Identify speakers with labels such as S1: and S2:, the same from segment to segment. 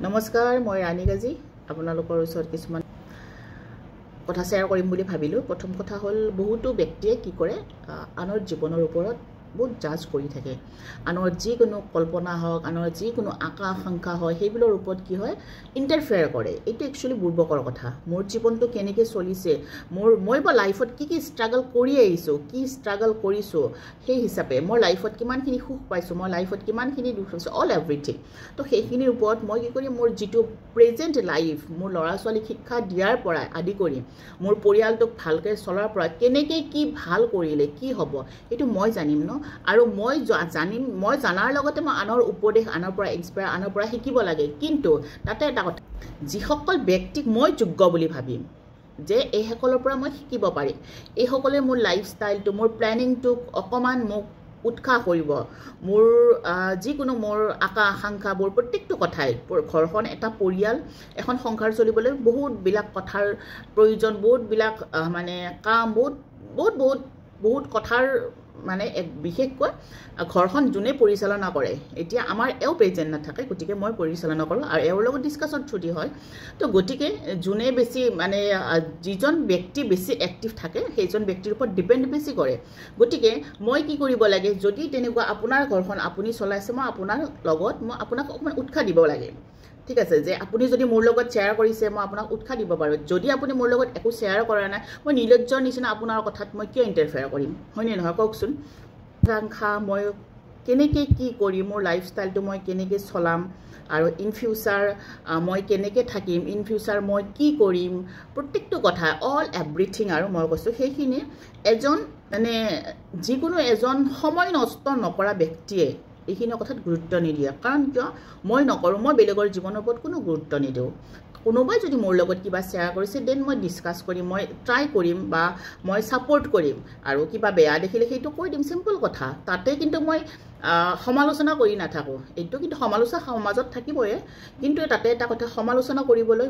S1: নমস্কাৰ, মই ৰাণী গাজী আপোনালোকৰ ওচৰত কিছুমান কথা শ্বেয়াৰ কৰিম বুলি ভাবিলোঁ। প্ৰথম কথা হ'ল, বহুতো ব্যক্তিয়ে কি কৰে, আনৰ জীৱনৰ ওপৰত বহুত জাজ কৰি থাকে। আনৰ যিকোনো কল্পনা হওক, আনৰ যিকোনো আকাংক্ষা হয়, সেইবোৰৰ ওপৰত কি হয়, ইণ্টাৰফেয়াৰ কৰে। এইটো একচুৱেলি বুৰ্বকৰ কথা। মোৰ জীৱনটো কেনেকৈ চলিছে, মই বা লাইফত কি ষ্ট্ৰাগল কৰি আহিছোঁ, কি ষ্ট্ৰাগল কৰিছোঁ, সেই হিচাপে মই লাইফত কিমানখিনি সুখ পাইছোঁ, মই লাইফত কিমানখিনি দুখ পাইছোঁ, অল এভৰিথিং। তো সেইখিনিৰ ওপৰত মই কি কৰিম, মোৰ যিটো প্ৰেজেণ্ট লাইফ, মোৰ ল'ৰা ছোৱালীক শিক্ষা দিয়াৰ পৰা আদি কৰি মোৰ পৰিয়ালটোক ভালকৈ চলাৰ পৰা কেনেকৈ কি ভাল কৰিলে কি হ'ব, এইটো মই জানিম ন। আৰু মই জানিম, মই জনাৰ লগতে মই আনৰ উপদেশ, আনৰ পৰা ইনস্পায়াৰ, আনৰ পৰা শিকিব লাগে। কিন্তু তাতে এটা কথা, যিসকল ব্যক্তিক মই যোগ্য বুলি ভাবিম যে এইসকলৰ পৰা মই শিকিব পাৰিম, এইসকলে মোৰ লাইফষ্টাইলটো, মোৰ প্লেনিংটোক অকণমান মোক উৎসাহ কৰিব, মোৰ যিকোনো মোৰ আকাংক্ষাবোৰ প্ৰত্যেকটো কথাই, ঘৰখন এটা পৰিয়াল, এখন সংসাৰ চলিবলৈ বহুতবিলাক কথাৰ প্ৰয়োজন, বহুতবিলাক মানে কাম, বহুত কথাৰ মানে বিশেষকৈ ঘৰখন যোনে পৰিচালনা কৰে, এতিয়া আমাৰ প্ৰেজেণ্ট নাথাকে, গতিকে মই পৰিচালনা কৰোঁ আৰু এওঁৰ লগত ডিছকাছন থ্ৰুদি হয়। তো গতিকে যোনে বেছি মানে যিজন ব্যক্তি বেছি এক্টিভ থাকে, সেইজন ব্যক্তিৰ ওপৰত ডিপেণ্ড বেছি কৰে। গতিকে মই কি কৰিব লাগে, যদি তেনেকুৱা আপোনাৰ ঘৰখন আপুনি চলাইছে, মই আপোনাক অকণমান উৎসাহ দিব লাগে। ঠিক আছে, যে আপুনি যদি মোৰ লগত শ্বেয়াৰ কৰিছে, মই আপোনাক উৎসাহ দিব পাৰোঁ। যদি আপুনি মোৰ লগত একো শ্বেয়াৰ কৰা নাই, মই নিৰ্লজ্জৰ নিচিনা আপোনাৰ কথাত মই কিয় ইণ্টাৰফেয়াৰ কৰিম, হয়নে নহয়, কওকচোন। আকাংক্ষা, মই কেনেকৈ কি কৰিম, মোৰ লাইফষ্টাইলটো মই কেনেকৈ চলাম, আৰু ইন ফিউচাৰ মই কেনেকৈ থাকিম, ইন ফিউচাৰ মই কি কৰিম, প্ৰত্যেকটো কথা, অল এভৰিথিং। আৰু মই কৈছোঁ সেইখিনি এজন মানে যিকোনো এজন সময় নষ্ট নকৰা ব্যক্তিয়ে এইখিনি কথাত গুৰুত্ব নিদিয়ে। কাৰণ কিয়, মই নকৰোঁ, মই বেলেগৰ জীৱনৰ ওপৰত কোনো গুৰুত্ব নিদিওঁ। কোনোবাই যদি মোৰ লগত কিবা শ্বেয়াৰ কৰিছে, দেন মই ডিছকাছ কৰিম, মই ট্ৰাই কৰিম বা মই ছাপোৰ্ট কৰিম, আৰু কিবা বেয়া দেখিলে সেইটো কৈ দিম, চিম্পল কথা। তাতে কিন্তু মই সমালোচনা কৰি নাথাকোঁ। এইটো কিন্তু সমালোচনা সমাজত থাকিবই, কিন্তু তাতে এটা কথা, সমালোচনা কৰিবলৈ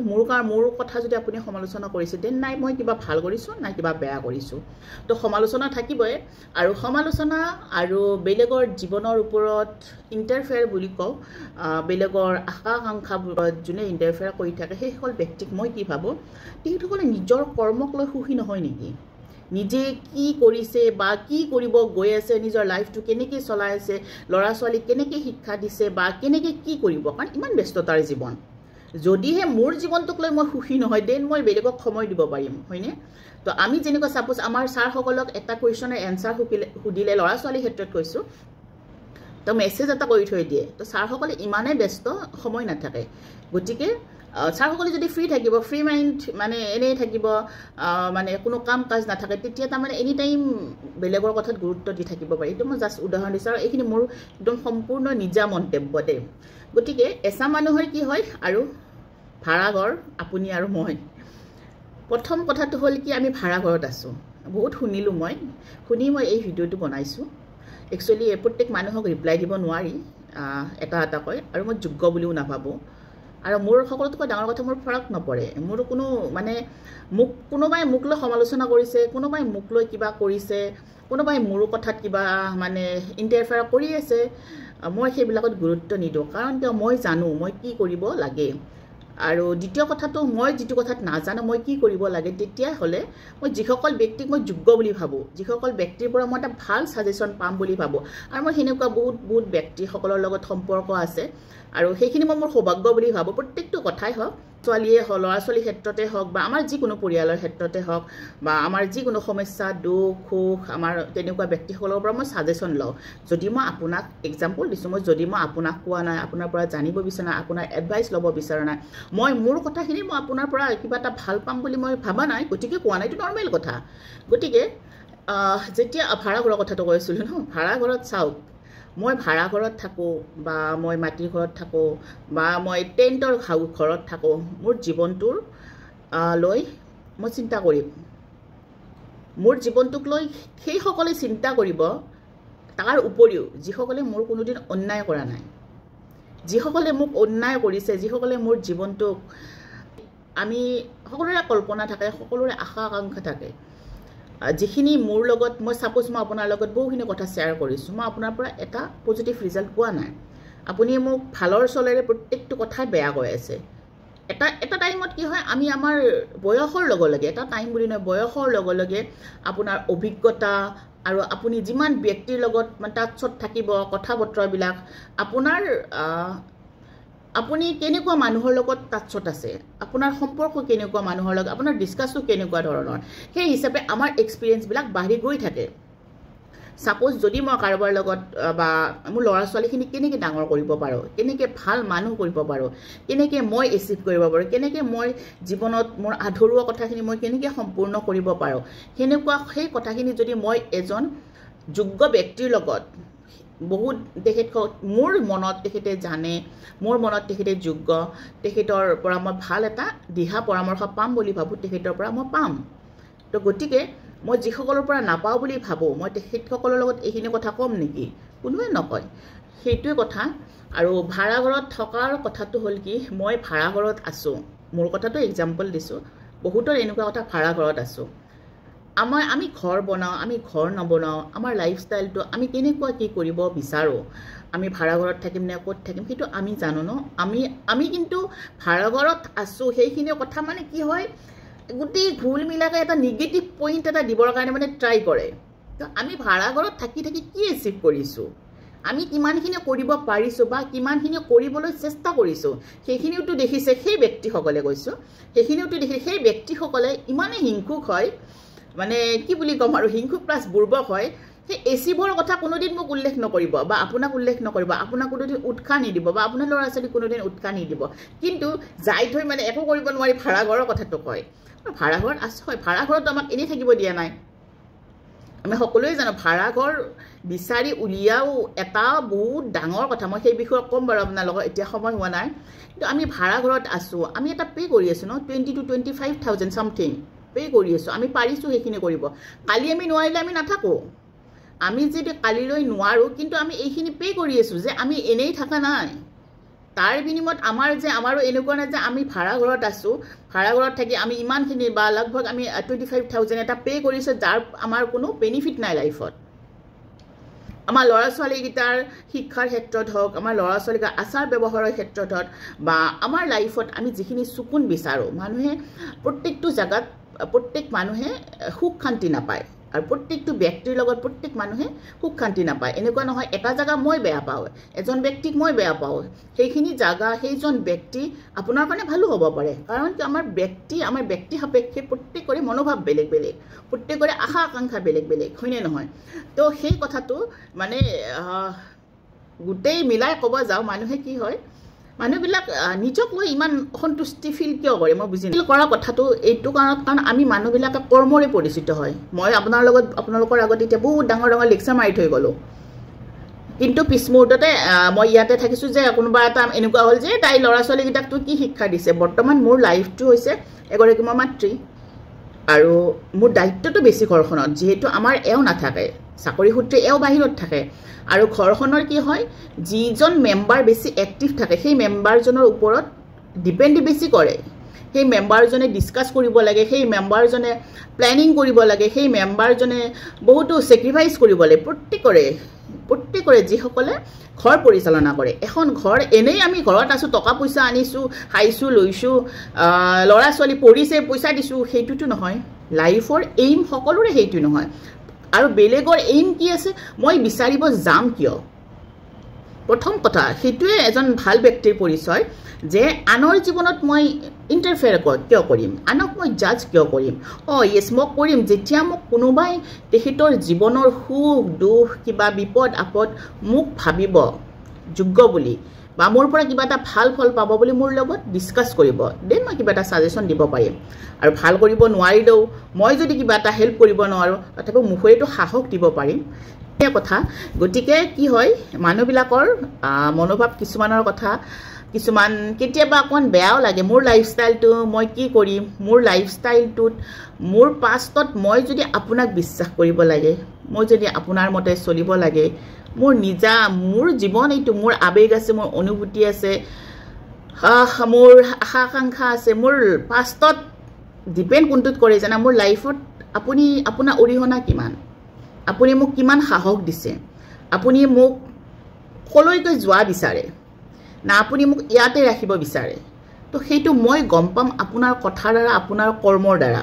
S1: মোৰ কথা যদি আপুনি সমালোচনা কৰিছে, দেন নাই মই কিবা ভাল কৰিছোঁ, নাই কিবা বেয়া কৰিছোঁ। তো সমালোচনা থাকিবই, আৰু সমালোচনা আৰু বেলেগৰ জীৱনৰ ওপৰত ইণ্টাৰফেয়াৰ বুলি কওঁ, বেলেগৰ আকাংক্ষাবোৰত যোনে ইণ্টাৰফেয়াৰ কৰি থাকে, সেইসকল ব্যক্তিক মই কি ভাবোঁ, তেখেতসকলে নিজৰ কৰ্মক লৈ সুখী নহয় নেকি? নিজে কি কৰিছে বা কি কৰিব গৈ আছে, নিজৰ লাইফটো কেনেকৈ চলাই আছে, ল'ৰা ছোৱালীক কেনেকৈ শিক্ষা দিছে বা কেনেকৈ কি কৰিব, কাৰণ ইমান ব্যস্ততাৰ জীৱন। যদিহে মোৰ জীৱনটোক লৈ মই সুখী নহয়, দেন মই বেলেগক সময় দিব পাৰিম, হয়নে? তো আমি যেনেকৈ ছাপ'জ আমাৰ ছাৰসকলক এটা কুৱেশ্যনৰ এনচাৰ সুধিলে, ল'ৰা ছোৱালীৰ ক্ষেত্ৰত কৈছোঁ, তো মেছেজ এটা কৰি থৈ দিয়ে। তো ছাৰসকলে ইমানেই ব্যস্ত, সময় নাথাকে। গতিকে ছাৰসকলে যদি ফ্ৰী থাকিব, ফ্ৰী মাইণ্ড মানে এনেই থাকিব, মানে কোনো কাম কাজ নাথাকে, তেতিয়া তাৰমানে এনি টাইম বেলেগৰ কথাত গুৰুত্ব দি থাকিব পাৰি। এইটো মই জাষ্ট উদাহৰণ দিছোঁ, আৰু এইখিনি মোৰ একদম সম্পূৰ্ণ নিজা মন্তব্য দেই। গতিকে এচাম মানুহৰ কি হয়, আৰু ভাড়াঘৰ আপুনি আৰু মই, প্ৰথম কথাটো হ'ল কি, আমি ভাড়াঘৰত আছোঁ। বহুত শুনিলোঁ, শুনি মই এই ভিডিঅ'টো বনাইছোঁ। একচুৱেলি প্ৰত্যেক মানুহক ৰিপ্লাই দিব নোৱাৰি, এটা কয়, আৰু মই যোগ্য বুলিও নাভাবোঁ। আৰু মোৰ সকলোতকৈ ডাঙৰ কথা, মোৰ ফৰক নপৰে। মোৰ কোনো মানে কোনোবাই মোক লৈ সমালোচনা কৰিছে, কোনোবাই মোক লৈ কিবা কৰিছে, কোনোবাই মোৰ কথাত কিবা মানে ইণ্টাৰফেয়াৰ কৰি আছে, মই সেইবিলাকত গুৰুত্ব নিদিওঁ। কাৰণ কিয়, মই জানো মই কি কৰিব লাগে। আৰু দ্বিতীয় কথাটো, মই যিটো কথাত নাজানো মই কি কৰিব লাগে, তেতিয়াহ'লে মই যিসকল ব্যক্তিক মই যোগ্য বুলি ভাবোঁ, যিসকল ব্যক্তিৰ পৰা মই এটা ভাল ছাজেশ্যন পাম বুলি ভাবোঁ, আৰু মই সেনেকুৱা বহুত ব্যক্তিসকলৰ লগত সম্পৰ্ক আছে, আৰু সেইখিনি মই মোৰ সৌভাগ্য বুলি ভাবোঁ। প্ৰত্যেকটো কথাই হওক, ছোৱালীয়ে হওক, ল'ৰা ছোৱালীৰ ক্ষেত্ৰতে হওক, বা আমাৰ যিকোনো পৰিয়ালৰ ক্ষেত্ৰতে হওক, বা আমাৰ যিকোনো সমস্যা, দুখ সুখ, আমাৰ তেনেকুৱা ব্যক্তিসকলৰ পৰা মই ছাজেশ্যন লওঁ। যদি মই আপোনাক এক্সাম্পল দিছোঁ, যদি মই আপোনাক কোৱা নাই, আপোনাৰ পৰা জানিব বিচৰা নাই, আপোনাৰ এডভাইচ ল'ব বিচৰা নাই, মই মোৰ কথাখিনি মই আপোনাৰ পৰা কিবা এটা ভাল পাম বুলি মই ভাবা নাই, গতিকে কোৱা নাই, এইটো নৰ্মেল কথা। গতিকে যেতিয়া ভাড়াঘৰৰ কথাটো কৈছিলোঁ ন, ভাড়াঘৰত চাওক, মই ভাড়াঘৰত থাকোঁ, বা মই মাটিৰ ঘৰত থাকোঁ, বা মই টেণ্টৰ ঘৰত থাকোঁ, মোৰ জীৱনটোৰ লৈ মই চিন্তা কৰিম। মোৰ জীৱনটোক লৈ সেইসকলে চিন্তা কৰিব, তাৰ উপৰিও যিসকলে মোৰ কোনোদিন অন্যায় কৰা নাই, যিসকলে মোক অন্যায় কৰিছে, যিসকলে মোৰ জীৱনটোক, আমি সকলোৰে কল্পনা থাকে, সকলোৰে আশা আকাংক্ষা থাকে, যিখিনি মোৰ লগত মই ছাপ'জ মই আপোনাৰ লগত বহুখিনি কথা শ্বেয়াৰ কৰিছোঁ, মই আপোনাৰ পৰা এটা পজিটিভ ৰিজাল্ট পোৱা নাই, আপুনি মোক ভালৰ চলেৰে প্ৰত্যেকটো কথাই বেয়া কৈ আছে এটা টাইমত কি হয় আমি আমাৰ বয়সৰ লগে লগে এটা টাইম বুলি নহয় বয়সৰ লগে লগে আপোনাৰ অভিজ্ঞতা আৰু আপুনি যিমান ব্যক্তিৰ লগত মানে টাচত থাকিব কথা বতৰাবিলাক আপোনাৰ আপুনি কেনেকুৱা মানুহৰ লগত টাচত আছে আপোনাৰ সম্পৰ্ক কেনেকুৱা মানুহৰ লগত আপোনাৰ ডিসকাসটো কেনেকুৱা ধৰণৰ সেই হিচাপে আমাৰ এক্সপেৰিয়েন্সবিলাক বাঢ়ি গৈ থাকে সাপোজ যদি মই কাৰোবাৰ লগত বা মোৰ ল'ৰা ছোৱালীখিনি কেনেকৈ ডাঙৰ কৰিব পাৰো কেনেকৈ ভাল মানুহ কৰিব পাৰো কেনেকৈ মই এচিভ কৰিব পাৰো কেনেকৈ মই জীৱনত মোৰ আধৰুৱা কথাখিনি মই কেনেকৈ সম্পূৰ্ণ কৰিব পাৰো হেনেকুৱা সেই কথাখিনি যদি মই এজন যোগ্য ব্যক্তিৰ লগত বহুত তেখেতক মোৰ মনত তেখেতে জানে মোৰ মনত তেখেতে যোগ্য তেখেতৰ পৰা মই ভাল এটা দিহা পৰামৰ্শ পাম বুলি ভাবো তেখেতৰ পৰা মই পাম তো গতিকে মই যিসকলৰ পৰা নাপাও বুলি ভাবো মই তেখেতসকলৰ লগত এইখিনি কথা কম নেকি কোনোৱে নকয় সেইটোৱে কথা আৰু ভাড়া ঘৰত থকাৰ কথাটো হ'ল কি মই ভাড়া ঘৰত আছো মোৰ কথাটো এক্সাম্পল দিছো বহুতৰ এনেকুৱা কথা ভাড়া ঘৰত আছো আমি ঘৰ বনাও আমি ঘৰ নবনাও আমাৰ লাইফষ্টাইলটো আমি কেনেকুৱা কি কৰিব বিচাৰো আমি ভাড়া ঘৰত থাকিম নে ক'ত থাকিম সেইটো আমি জানো ন আমি কিন্তু ভাড়া ঘৰত আছো সেইখিনি কথা মানে কি হয় গুটি ঘুল মিলাকে এটা নেগেটিভ পইণ্ট এটা দিবৰ কাৰণে মানে ট্ৰাই কৰে তো আমি ভাড়া ঘৰত থাকি থাকি কি এচিভ কৰিছো আমি কিমানখিনি কৰিব পাৰিছো বা কিমানখিনি কৰিবলৈ চেষ্টা কৰিছো সেইখিনিওটো দেখিছে সেই ব্যক্তিসকলে কৈছো সেইখিনিওটো দেখি সেই ব্যক্তিসকলে ইমানে হিংসুক হয় মানে কি বুলি কম আৰু হিংসুক প্লাস বুৰ্বক হয় সেই এচিভৰ কথা কোনোদিন মোক উল্লেখ নকৰিব বা আপোনাক উল্লেখ নকৰিব আপোনাক কোনোদিন উৎসাহ নিদিব বা আপোনাৰ ল'ৰা ছোৱালী কোনোদিন উৎসাহ নিদিব কিন্তু যাই থৈ মানে একো কৰিব নোৱাৰি ভাড়া ঘৰৰ কথাটো কয় ভাড়া ঘৰত আছে হয় ভাড়া ঘৰত আমাক এনেই থাকিব দিয়া নাই আমি সকলোৱে জানো ভাড়া ঘৰ বিচাৰি উলিয়াও এটা বহুত ডাঙৰ কথা মই সেই বিষয়ে কম বাৰু আপোনালোকক এতিয়া সময় হোৱা নাই কিন্তু আমি ভাড়া ঘৰত আছো আমি এটা পে কৰি আছো ন 20 to 25,000 সামথিং পে কৰি আছো আমি পাৰিছো সেইখিনি কৰিব কালি আমি নোৱাৰিলে আমি নাথাকো আমি যদি কালিলৈ নোৱাৰো কিন্তু আমি এইখিনি পে কৰি আছো যে আমি এনেই থাকা নাই তাৰ বিনিময়ত আমাৰো এনেকুৱা নাই যে আমি ভাড়া ঘৰত আছো ভাড়া ঘৰত থাকি আমি ইমানখিনি বা লগভগ আমি 25,000 এটা পে কৰিছো যাৰ আমাৰ কোনো বেনিফিট নাই লাইফত আমাৰ ল'ৰা ছোৱালীগিটাৰ শিক্ষাৰ ক্ষেত্ৰত হওক আমাৰ ল'ৰা ছোৱালীৰ আচাৰ ব্যৱহাৰৰ ক্ষেত্ৰত হওক বা আমাৰ লাইফত আমি যিখিনি সুকুন বিচাৰো মানুহে প্ৰত্যেকটো জায়গাত প্ৰত্যেক মানুহে সুখ শান্তি নাপায় আৰু প্ৰত্যেকটো ব্যক্তিৰ লগত প্ৰত্যেক মানুহে সুখ শান্তি নাপায় এনেকুৱা নহয় এটা জায়গা মই বেয়া পাও এজন ব্যক্তিক মই বেয়া পাও সেইখিনি জায়গা সেইজন ব্যক্তি আপোনাৰ কাৰণে ভালো হ'ব পাৰে কাৰণ কি আমাৰ ব্যক্তি সাপেক্ষে প্ৰত্যেকৰে মনোভাৱ বেলেগ বেলেগ প্ৰত্যেকৰে আশা আকাংক্ষা বেলেগ বেলেগ হয়নে নহয় তো সেই কথাটো মানে গুটেই মিলাই ক'ব যাও মানুহে কি হয় মানুহবিলাক নিজক লৈ ইমান সন্তুষ্টি ফিল কিয় কৰে মই বুজি নাই কৰা কথাটো এইটো কাৰণ আমি মানুহবিলাকে কৰ্মৰে পৰিচিত হয় মই আপোনালোকৰ আগত এতিয়া বহুত ডাঙৰ ডাঙৰ লেকচাৰ মাৰি থৈ গলো কিন্তু পিছমুহূৰ্ততে মই ইয়াতে থাকিছো যে কোনোবা এটা এনেকুৱা হ'ল যে তাই ল'ৰা ছোৱালীগিটাক তো কি শিক্ষা দিছে বৰ্তমান মোৰ লাইফটো হৈছে এগৰাকী মাতৃ আৰু মোৰ দায়িত্বটো বেছি ঘৰখনত যেহেতু আমাৰ এও নাথাকে চাকৰি সূত্ৰে এও বাহিৰত থাকে আৰু ঘৰখনৰ কি হয় যিজন মেম্বাৰ বেছি এক্টিভ থাকে সেই মেম্বাৰজনৰ ওপৰত ডিপেন্ড বেছি কৰে সেই মেম্বাৰজনে ডিসকাস কৰিব লাগে সেই মেম্বাৰজনে প্ল্যানিং কৰিব লাগে সেই মেম্বাৰজনে বহুতো স্যাক্ৰিফাইস কৰিব লাগে প্ৰত্যেকৰে যিসকলে ঘৰ পৰিচালনা কৰে এখন ঘৰ এনেই আমি ঘৰত আছো টকা পইচা আনিছো খাইছো লৈছো ল'ৰা ছোৱালী পঢ়িছে পইচা দিছো সেইটোটো নহয় লাইফৰ এইম সকলোৰে সেইটো নহয় আৰু বেলেগৰ এইম কি আছে মই বিচাৰিব যাম কিয় প্ৰথম কথা সেইটোৱে এজন ভাল ব্যক্তিৰ পৰিচয় যে আনৰ জীৱনত মই ইন্টাৰফেয়াৰ কিয় কৰিম আনক মই জাজ কিয় কৰিম ইয়েস মই কৰিম যেতিয়া মোক কোনোবাই তেখেতৰ জীৱনৰ সুখ দুখ কিবা বিপদ আপদ মোক ভাবিব যোগ্য বুলি বা মোৰ পৰা কিবা এটা ভাল ফল পাব বুলি মোৰ লগত ডিসকাস কৰিব দেন মই কিবা এটা সাজেশন দিব পাৰিম আৰু ভাল কৰিব নোৱাৰিলেও মই যদি কিবা এটা হেল্প কৰিব নোৱাৰো তথাপি মুখৰেটো সাহস দিব পাৰিম এই কথা গতিকে কি হয় মানুহবিলাকৰ মনোভাৱ কিছুমানৰ কথা কিছুমান কেতিয়াবা অকন বেয়াও লাগে মোৰ লাইফষ্টাইলটো মই কি কৰিম মোৰ লাইফষ্টাইলটোত মোৰ পাষ্টত মই যদি আপোনাক বিশ্বাস কৰিব লাগে মই যদি আপোনাৰ মতে চলিব লাগে মোৰ জীৱন এইটো মোৰ আবেগ আছে মোৰ অনুভূতি আছে মোৰ আশা আকাংক্ষা আছে মোৰ পাষ্টত ডিপেন্ড কোনটোত কৰে জানা মোৰ লাইফত আপোনাৰ অৰিহণা কিমান আপুনি মোক কিমান সাহস দিছে আপুনি মোক কলৈকে যোৱা বিচাৰে না আপুনি মোক ইয়াতে ৰাখিব বিচাৰে তো সেইটো মই গম পাম আপোনাৰ কথাৰ দ্বাৰা আপোনাৰ কৰ্মৰ দ্বাৰা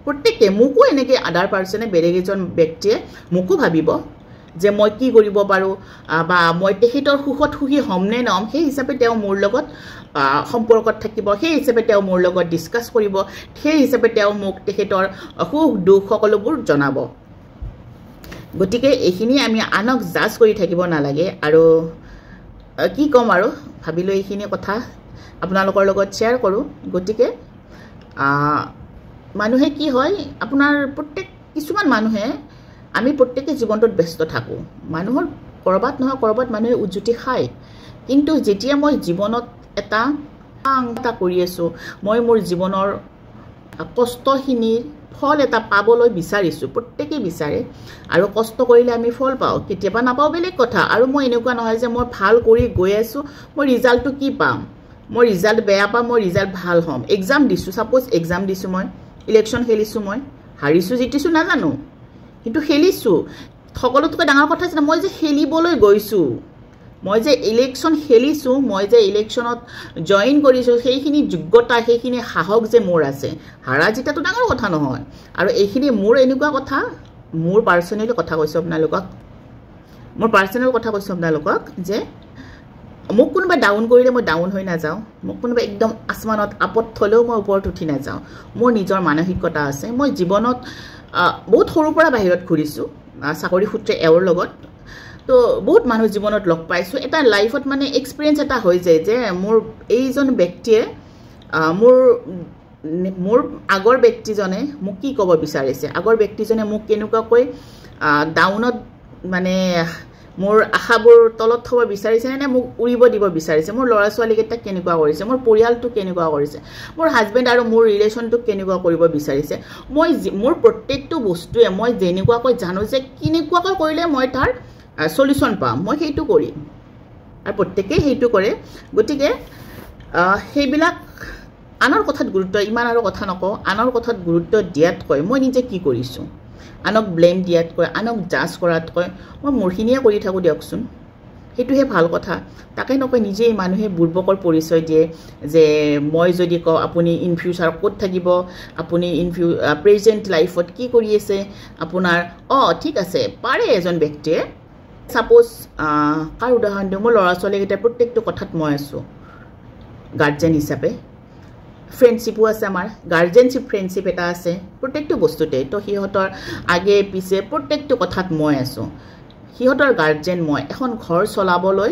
S1: প্ৰত্যেককে মোকো এনেকৈ আদাৰ পাৰ্চনে বেলেগ এজন ব্যক্তিয়ে মোকো ভাবিব যে মই কি কৰিব পাৰোঁ বা মই তেখেতৰ সুখত সুখী হ'মনে নহ'ম সেই হিচাপে তেওঁ মোৰ লগত সম্পৰ্কত থাকিব সেই হিচাপে তেওঁ মোৰ লগত ডিছকাছ কৰিব সেই হিচাপে তেওঁ মোক তেখেতৰ সুখ দুখ সকলোবোৰ জনাব গতিকে এইখিনি আমি আনক জাজ কৰি থাকিব নালাগে আৰু কি ক'ম আৰু ভাবিলোঁ এইখিনি কথা আপোনালোকৰ লগত শ্বেয়াৰ কৰোঁ গতিকে মানুহে কি হয় আপোনাৰ কিছুমান মানুহে আমি প্ৰত্যেকে জীৱনটোত ব্যস্ত থাকোঁ মানুহৰ কৰবাত নহয় কৰবাত মানুহে উজ্জুতি খায় কিন্তু যেতিয়া মই জীৱনত এটা কৰি আছোঁ মই মোৰ জীৱনৰ কষ্টখিনিৰ ফল এটা পাবলৈ বিচাৰিছোঁ প্ৰত্যেকেই বিচাৰে আৰু কষ্ট কৰিলে আমি ফল পাওঁ কেতিয়াবা নাপাওঁ বেলেগ কথা আৰু মই এনেকুৱা নহয় যে মই ভাল কৰি গৈ আছোঁ মই ৰিজাল্টটো কি পাম মই ৰিজাল্ট বেয়া পাম মই ৰিজাল্ট ভাল হ'ম এক্সাম দিছোঁ ছাপ'জ এক্সাম দিছোঁ মই ইলেকশ্যন খেলিছোঁ মই হাৰিছোঁ জিতিছোঁ নাজানো কিন্তু খেলিছোঁ সকলোতকৈ ডাঙৰ কথা আছে মই যে খেলিবলৈ গৈছোঁ মই যে ইলেকশ্যন খেলিছোঁ মই যে ইলেকশ্যনত জইন কৰিছোঁ সেইখিনি যোগ্যতা সেইখিনি সাহস যে মোৰ আছে হাৰা জিতাটো ডাঙৰ কথা নহয় আৰু এইখিনি মোৰ এনেকুৱা কথা মোৰ পাৰ্চনেল কথা কৈছোঁ আপোনালোকক যে মোক কোনোবাই ডাউন কৰিলে মই ডাউন হৈ নাযাওঁ মোক কোনোবাই একদম আসমানত আপত থ'লেও মই ওপৰত উঠি নাযাওঁ মোৰ নিজৰ মানসিকতা আছে মই জীৱনত বহুত সৰুৰ পৰা বাহিৰত ঘূৰিছোঁ চাকৰি সূত্ৰে এওঁৰ লগত তো বহুত মানুহ জীৱনত লগ পাইছোঁ এটা লাইফত মানে এক্সপিৰিয়েঞ্চ এটা হৈ যায় যে মোৰ এইজন ব্যক্তিয়ে মোৰ আগৰ ব্যক্তিজনে মোক কি ক'ব বিচাৰিছে আগৰ ব্যক্তিজনে মোক কেনেকুৱাকৈ ডাউনত মানে মোৰ আশাবোৰ তলত থ'ব বিচাৰিছে নে মোক উৰিব দিব বিচাৰিছে মোৰ ল'ৰা ছোৱালীকেইটাক কেনেকুৱা কৰিছে মোৰ পৰিয়ালটোক কেনেকুৱা কৰিছে মোৰ হাজবেণ্ড আৰু মোৰ ৰিলেশ্যনটোক কেনেকুৱা কৰিব বিচাৰিছে মোৰ প্ৰত্যেকটো বস্তুৱে মই যেনেকুৱাকৈ জানো যে কেনেকুৱাকৈ কৰিলে মই তাৰ সলিউশ্যন পাম মই সেইটো কৰিম আৰু প্ৰত্যেকেই সেইটো কৰে গতিকে সেইবিলাক আনৰ কথাত গুৰুত্ব ইমান আৰু কথা নকওঁ আনৰ কথাত গুৰুত্ব দিয়াতকৈ মই নিজে কি কৰিছোঁ আনক ব্লেম দিয়াতকৈ আনক জাজ কৰাতকৈ মই মোৰখিনিয়ে কৰি থাকোঁ দিয়কচোন সেইটোহে ভাল কথা তাকে নকয় নিজেই মানুহে বুৰ্বকৰ পৰিচয় দিয়ে যে মই যদি কওঁ আপুনি ইন ফিউচাৰ ক'ত থাকিব আপুনি প্ৰেজেণ্ট লাইফত কি কৰি আছে আপোনাৰ ঠিক আছে পাৰে এজন ব্যক্তিয়ে ছাপ'জ কাৰ উদাহৰণ দিওঁ মোৰ ল'ৰা ছোৱালীকেইটাৰ প্ৰত্যেকটো কথাত মই আছোঁ গাৰ্জেন হিচাপে ফ্ৰেণ্ডশ্বিপো আছে আমাৰ গাৰ্জেনশ্বিপ ফ্ৰেণ্ডশ্বিপ এটা আছে প্ৰত্যেকটো বস্তুতে তো সিহঁতৰ আগে পিছে প্ৰত্যেকটো কথাত মই আছোঁ সিহঁতৰ গাৰ্জেন মই এখন ঘৰ চলাবলৈ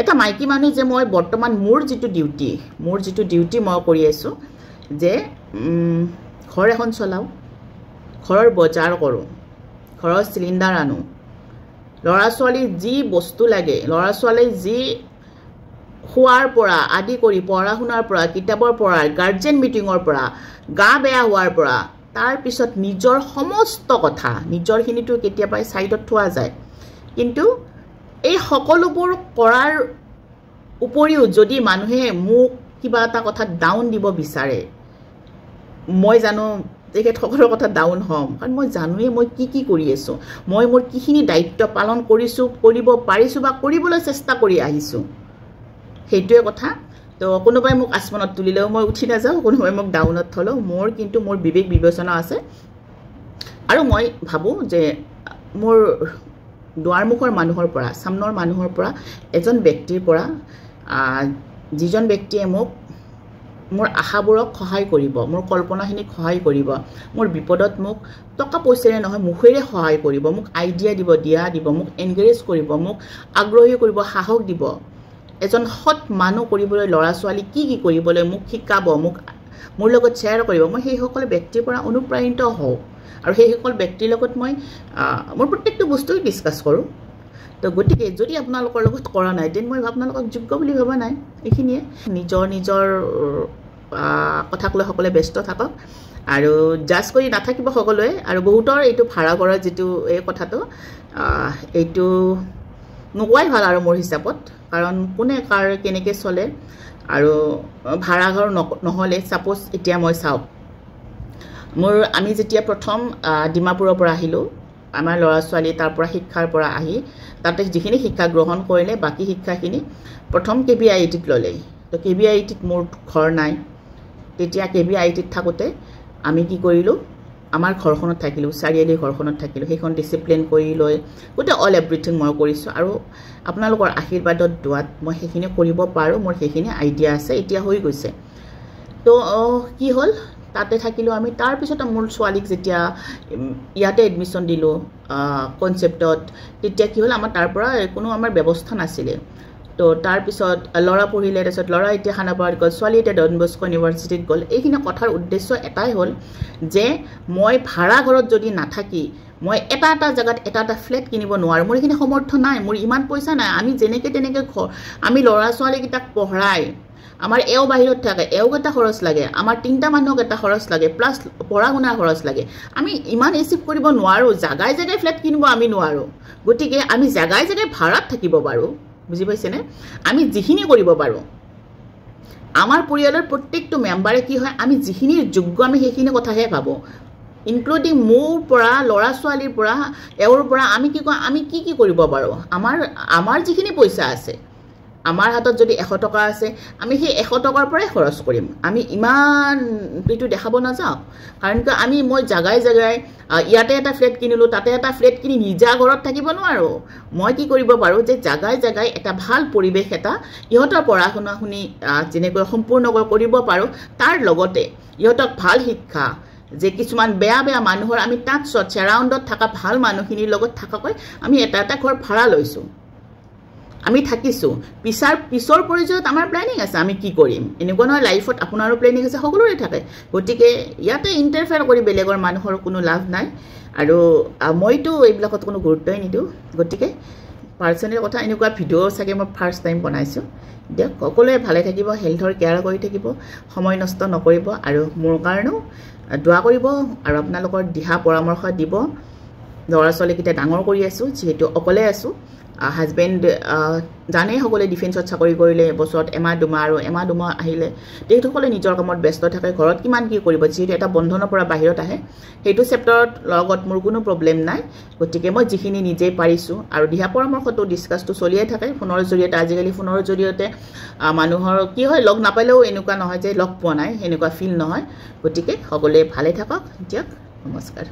S1: এটা মাইকী মানুহ যে মই বৰ্তমান মোৰ যিটো ডিউটি মই কৰি আছোঁ যে ঘৰ এখন চলাওঁ ঘৰৰ বজাৰ কৰোঁ ঘৰৰ চিলিণ্ডাৰ আনো ল'ৰা ছোৱালীৰ যি বস্তু লাগে ল'ৰা ছোৱালীৰ যি খোৱাৰ পৰা আদি কৰি পঢ়া শুনাৰ পৰা কিতাপৰ পৰা গাৰ্জেন মিটিঙৰ পৰা গা বেয়া হোৱাৰ পৰা তাৰ পিছত নিজৰ সমস্ত কথা নিজৰখিনিটো কেতিয়াবা সাইডত থোৱা যায় কিন্তু এই সকলোবোৰ কৰাৰ উপৰিও যদি মানুহে মোক কিবা এটা কথা ডাউন দিব বিচাৰে মই জানো তেখেতসকলৰ কথা ডাউন হ'ম কাৰণ মই জানোৱেই মই কি কৰি আছোঁ মই মোৰ কিখিনি দায়িত্ব পালন কৰিছোঁ কৰিব পাৰিছোঁ বা কৰিবলৈ চেষ্টা কৰি আহিছোঁ সেইটোৱে কথা তো কোনোবাই মোক আসমানত তুলিলেও মই উঠি নাযাওঁ কোনোবাই মোক ডাউনত থ'লেও মোৰ কিন্তু মোৰ বিবেক বিবেচনা আছে আৰু মই ভাবোঁ যে মোৰ দুৱাৰমুখৰ মানুহৰ পৰা সামনৰ মানুহৰ পৰা এজন ব্যক্তিৰ পৰা যিজন ব্যক্তিয়ে মোক মোৰ আশাবোৰক সহায় কৰিব মোৰ কল্পনাখিনিক সহায় কৰিব মোৰ বিপদত মোক টকা পইচাৰে নহয় মুখেৰে সহায় কৰিব মোক আইডিয়া দিব মোক এনকাৰেজ কৰিব মোক আগ্ৰহী কৰিব সাহস দিব এজন সৎ মানুহ কৰিবলৈ ল'ৰা ছোৱালী কি কৰিবলৈ মোক শিকাব মোক মোৰ লগত শ্বেয়াৰ কৰিব মই সেইসকল ব্যক্তিৰ পৰা অনুপ্ৰাণিত হওঁ আৰু সেইসকল ব্যক্তিৰ লগত মই মোৰ প্ৰত্যেকটো বস্তুই ডিছকাছ কৰোঁ তো গতিকে যদি আপোনালোকৰ লগত কৰা নাই তেন মই আপোনালোকক যোগ্য বুলি ভবা নাই এইখিনিয়ে নিজৰ কথাক লৈ সকলোৱে ব্যস্ত থাকক আৰু জাজ কৰি নাথাকিব সকলোৱে আৰু বহুতৰ এইটো ভাড়া ঘৰৰ যিটো এই কথাটো এইটো নোকোৱাই ভাল আৰু মোৰ হিচাপত কাৰণ কোনে কাৰ কেনেকৈ চলে আৰু ভাড়া ঘৰ নহ'লে ছাপ'জ এতিয়া মই চাওক আমি যেতিয়া প্ৰথম ডিমাপুৰৰ পৰা আহিলোঁ আমাৰ ল'ৰা ছোৱালী তাৰ পৰা শিক্ষাৰ পৰা আহি তাতে যিখিনি শিক্ষা গ্ৰহণ কৰিলে বাকী শিক্ষাখিনি প্ৰথম KBITত ল'লে তো KBITত মোৰ ঘৰ নাই তেতিয়া KBITত থাকোঁতে আমি কি কৰিলোঁ আমাৰ ঘৰখনত থাকিলোঁ চাৰিআলিৰ ঘৰখনত থাকিলোঁ সেইখন ডিচিপ্লিন কৰি লৈ গোটেই অল এভৰিথিং মই কৰিছোঁ আৰু আপোনালোকৰ আশীৰ্বাদত দোৱাত মই সেইখিনি কৰিব পাৰোঁ মোৰ সেইখিনি আইডিয়া আছে এতিয়া হৈ গৈছে তো কি হ'ল তাতে থাকিলোঁ আমি তাৰপিছত মোৰ ছোৱালীক যেতিয়া ইয়াতে এডমিশ্যন দিলোঁ কনচেপ্টত তেতিয়া কি হ'ল আমাৰ তাৰ পৰা কোনো আমাৰ ব্যৱস্থা নাছিলে তো তাৰপিছত ল'ৰা পঢ়িলে তাৰপিছত ল'ৰা এতিয়া খানাপাৰাত গ'ল ছোৱালী এতিয়া ডন বস্কো ইউনিভাৰ্চিটিত গ'ল এইখিনি কথাৰ উদ্দেশ্য এটাই হ'ল যে মই ভাড়া ঘৰত যদি নাথাকি মই এটা জেগাত এটা ফ্লেট কিনিব নোৱাৰোঁ মোৰ এইখিনি সমৰ্থ নাই মোৰ ইমান পইচা নাই আমি যেনেকৈ তেনেকৈ আমি ল'ৰা ছোৱালীকেইটাক পঢ়াই আমাৰ এও বাহিৰত থাকে এওক এটা খৰচ লাগে আমাৰ তিনিটা মানুহক এটা খৰচ লাগে প্লাছ পঢ়া শুনাৰ খৰচ লাগে আমি ইমান এচিভ কৰিব নোৱাৰোঁ জাগাই জাগাই ফ্লেট কিনিব আমি নোৱাৰোঁ গতিকে আমি জাগাই জাগাই ভাড়াত থাকিব পাৰোঁ বুজি পাইছেনে আমি যিখিনি কৰিব পাৰোঁ আমাৰ পৰিয়ালৰ প্ৰত্যেকটো মেম্বাৰে কি হয় আমি যিখিনি যোগ্য আমি সেইখিনি কথাহে ভাবোঁ ইনক্লুডিং মোৰ পৰা ল'ৰা ছোৱালীৰ পৰা এওঁৰ পৰা আমি কি কওঁ আমি কি কৰিব পাৰোঁ আমাৰ যিখিনি পইচা আছে আমাৰ হাতত যদি 100 টকা আছে আমি সেই 100 টকাৰ পৰাই খৰচ কৰিম আমি ইমান এইটো দেখাব নাযাওঁ কাৰণ কি মই জাগাই জাগাই ইয়াতে এটা ফ্লেট কিনিলোঁ তাতে এটা ফ্লেট কিনি নিজা ঘৰত থাকিব নোৱাৰোঁ মই কি কৰিব পাৰোঁ যে জাগাই জাগাই এটা ভাল পৰিৱেশ এটা ইহঁতৰ পঢ়া শুনি যেনেকৈ সম্পূৰ্ণকৈ কৰিব পাৰোঁ তাৰ লগতে ইহঁতক ভাল শিক্ষা যে কিছুমান বেয়া মানুহৰ আমি টাচত চেৰাউণ্ডত থকা ভাল মানুহখিনিৰ লগত থকাকৈ আমি এটা ঘৰ ভাড়া লৈছোঁ আমি থাকিছোঁ পিছৰ পৰ্যায়ত আমাৰ প্লেনিং আছে আমি কি কৰিম এনেকুৱা নহয় লাইফত আপোনাৰো প্লেনিং আছে সকলোৰে থাকে গতিকে ইয়াতে ইণ্টাৰফেয়াৰ কৰি বেলেগৰ মানুহৰ কোনো লাভ নাই আৰু মইতো এইবিলাকত কোনো গুৰুত্বই নিদিওঁ গতিকে পাৰ্চনেল কথা এনেকুৱা ভিডিঅ' চাগে মই ফাৰ্ষ্ট টাইম বনাইছোঁ দিয়ক সকলোৱে ভালে থাকিব হেল্থৰ কেয়াৰ কৰি থাকিব সময় নষ্ট নকৰিব আৰু মোৰ কাৰণেও দোৱা কৰিব আৰু আপোনালোকৰ দিহা পৰামৰ্শ দিব ল'ৰা ছোৱালীকেইটা ডাঙৰ কৰি আছোঁ যিহেতু অকলে আছোঁ হাজবেণ্ড জানেই সকলোৱে ডিফেন্সত চাকৰি কৰিলে বছৰত এমাহ দুমাহ আৰু এমাহ দুমাহ আহিলে তেখেতসকলে নিজৰ কামত ব্যস্ত থাকে ঘৰত কিমান কি কৰিব যিহেতু এটা বন্ধনৰ পৰা বাহিৰত আহে সেইটো চেপ্টাৰত লগত মোৰ কোনো প্ৰব্লেম নাই গতিকে মই যিখিনি নিজেই পাৰিছোঁ আৰু দিহা পৰামৰ্শটো ডিছকাছটো চলিয়ে থাকে ফোনৰ জৰিয়তে আজিকালি ফোনৰ জৰিয়তে মানুহৰ কি হয় লগ নাপালেও এনেকুৱা নহয় যে লগ পোৱা নাই এনেকুৱা ফিল নহয় গতিকে সকলোৱে ভালে থাকক দিয়ক নমস্কাৰ